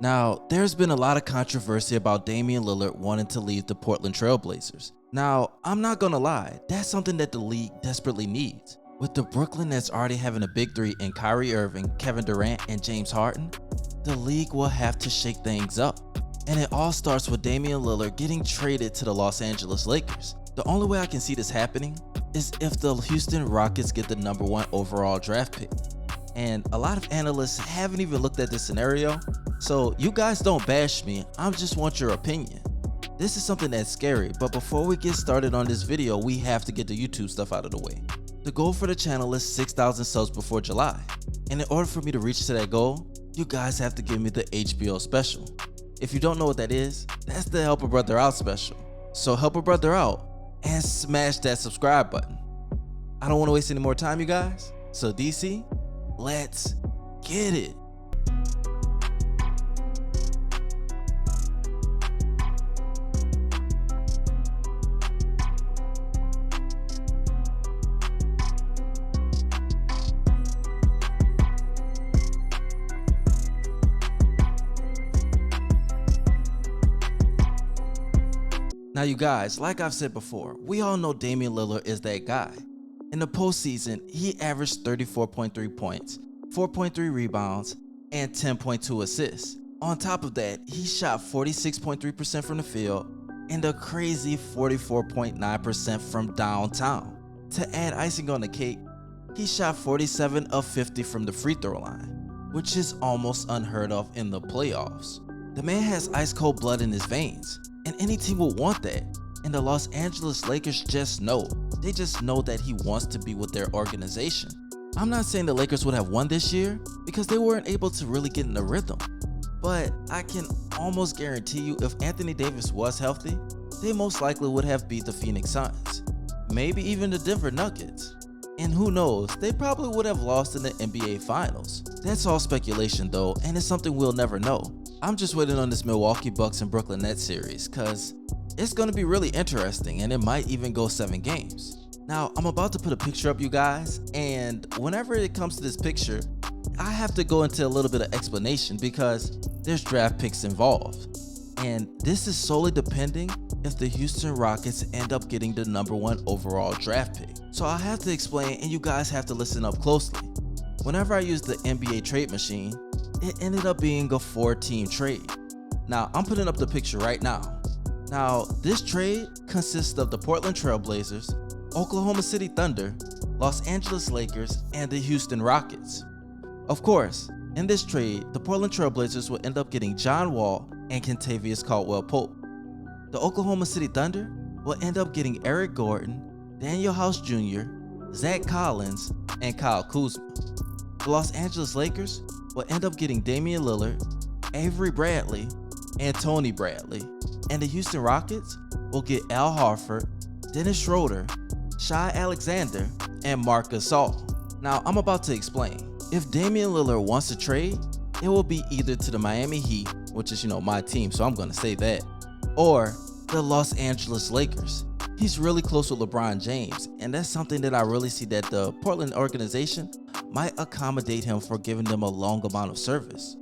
Now, there's been a lot of controversy about Damian Lillard wanting to leave the Portland Trail Blazers. Now, I'm not gonna lie, that's something that the league desperately needs. With the Brooklyn Nets already having a big three in Kyrie Irving, Kevin Durant, and James Harden, the league will have to shake things up. And it all starts with Damian Lillard getting traded to the Los Angeles Lakers. The only way I can see this happening is if the Houston Rockets get the #1 overall draft pick. And a lot of analysts haven't even looked at this scenario, so you guys don't bash me, I just want your opinion. This is something that's scary, but before we get started on this video, we have to get the YouTube stuff out of the way. The goal for the channel is 6,000 subs before July, and in order for me to reach to that goal, you guys have to give me the HBO special. If you don't know what that is, that's the Help a Brother Out special. So help a brother out and smash that subscribe button. I don't want to waste any more time, you guys, so DC, let's get it. Now you guys, like I've said before, we all know Damian Lillard is that guy. In the postseason, he averaged 34.3 points, 4.3 rebounds, and 10.2 assists. On top of that, he shot 46.3% from the field and a crazy 44.9% from downtown. To add icing on the cake, he shot 47 of 50 from the free throw line, which is almost unheard of in the playoffs. The man has ice cold blood in his veins, and any team will want that, and the Los Angeles Lakers just know. They just know that he wants to be with their organization. I'm not saying the Lakers would have won this year because they weren't able to really get in the rhythm, but I can almost guarantee you if Anthony Davis was healthy, they most likely would have beat the Phoenix Suns, maybe even the Denver Nuggets. And who knows, they probably would have lost in the NBA Finals. That's all speculation though, and it's something we'll never know. I'm just waiting on this Milwaukee Bucks and Brooklyn Nets series cause it's gonna be really interesting and it might even go 7 games. Now, I'm about to put a picture up, you guys, and whenever it comes to this picture, I have to go into a little bit of explanation because there's draft picks involved. And this is solely depending if the Houston Rockets end up getting the #1 overall draft pick. So I have to explain and you guys have to listen up closely. Whenever I use the NBA trade machine, it ended up being a 4-team trade. Now, I'm putting up the picture right now. Now, this trade consists of the Portland Trail Blazers, Oklahoma City Thunder, Los Angeles Lakers, and the Houston Rockets. Of course, in this trade, the Portland Trail Blazers will end up getting John Wall and caldwell-pope. The Oklahoma City Thunder will end up getting Eric Gordon, Daniel House Jr., Zach Collins, and Kyle Kuzma. The Los Angeles Lakers will end up getting Damian Lillard, Avery Bradley, and Tony Bradley. And the Houston Rockets will get Al Horford, Dennis Schroeder, Shai Alexander, and Marc Gasol. Now, I'm about to explain. If Damian Lillard wants to trade, it will be either to the Miami Heat, which is, my team, so I'm going to say that, or the Los Angeles Lakers. He's really close with LeBron James, and that's something that I really see that the Portland organization might accommodate him for giving them a long amount of service.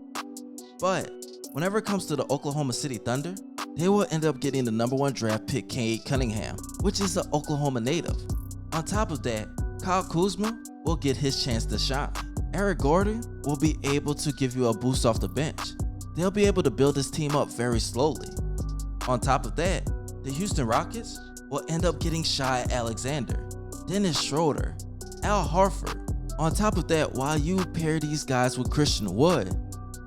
But whenever it comes to the Oklahoma City Thunder, they will end up getting the #1 draft pick Cade Cunningham, which is an Oklahoma native. On top of that, Kyle Kuzma will get his chance to shine. Eric Gordon will be able to give you a boost off the bench. They'll be able to build this team up very slowly. On top of that, the Houston Rockets will end up getting Shai Alexander, Dennis Schroeder, Al Horford. On top of that, while you pair these guys with Christian Wood,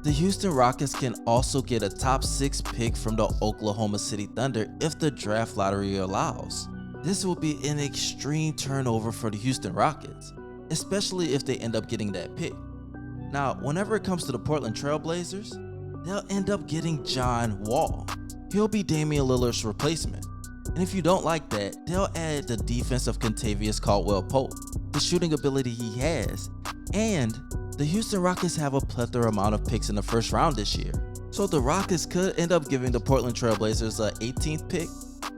the Houston Rockets can also get a top 6 pick from the Oklahoma City Thunder if the draft lottery allows. This will be an extreme turnover for the Houston Rockets, especially if they end up getting that pick. Now, whenever it comes to the Portland Trail Blazers, they'll end up getting John Wall. He'll be Damian Lillard's replacement. And if you don't like that, they'll add the defense of caldwell-pope, the shooting ability he has, and the Houston Rockets have a plethora amount of picks in the first round this year. So the Rockets could end up giving the Portland Trail Blazers a 18th pick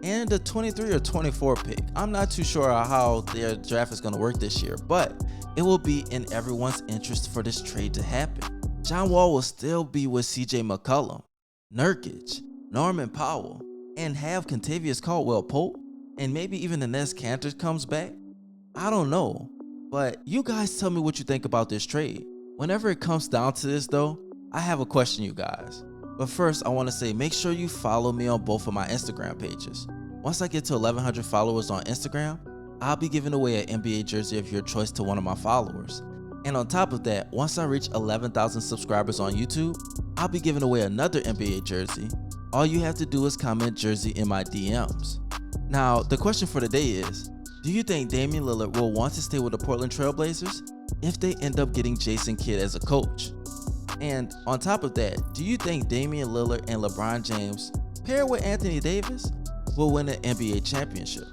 and a 23 or 24 pick. I'm not too sure how their draft is going to work this year, but it will be in everyone's interest for this trade to happen. John Wall will still be with CJ McCollum, Nurkic, Norman Powell, and have Kentavious Caldwell-Pope, and maybe even the Nets Cantor comes back? I don't know, but you guys tell me what you think about this trade. Whenever it comes down to this though, I have a question, you guys. But first, I want to say make sure you follow me on both of my Instagram pages. Once I get to 1,100 followers on Instagram, I'll be giving away an NBA jersey of your choice to one of my followers. And on top of that, once I reach 11,000 subscribers on YouTube, I'll be giving away another NBA jersey. All you have to do is comment jersey in my DMs. Now, the question for today is, do you think Damian Lillard will want to stay with the Portland Trail Blazers if they end up getting Jason Kidd as a coach? And on top of that, do you think Damian Lillard and LeBron James, paired with Anthony Davis, will win an NBA championship?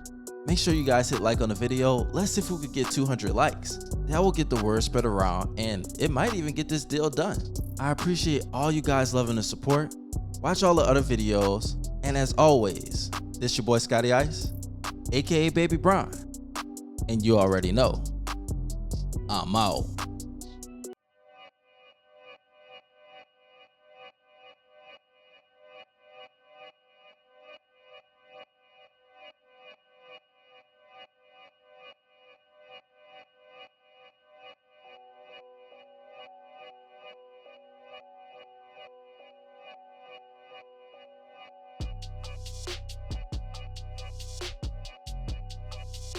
Make sure you guys hit like on the video. Let's see if we could get 200 likes. That will get the word spread around, and it might even get this deal done. I appreciate all you guys loving the support. Watch all the other videos, and as always, this your boy Scotty Ice, aka Baby Bron, and you already know, I'm out.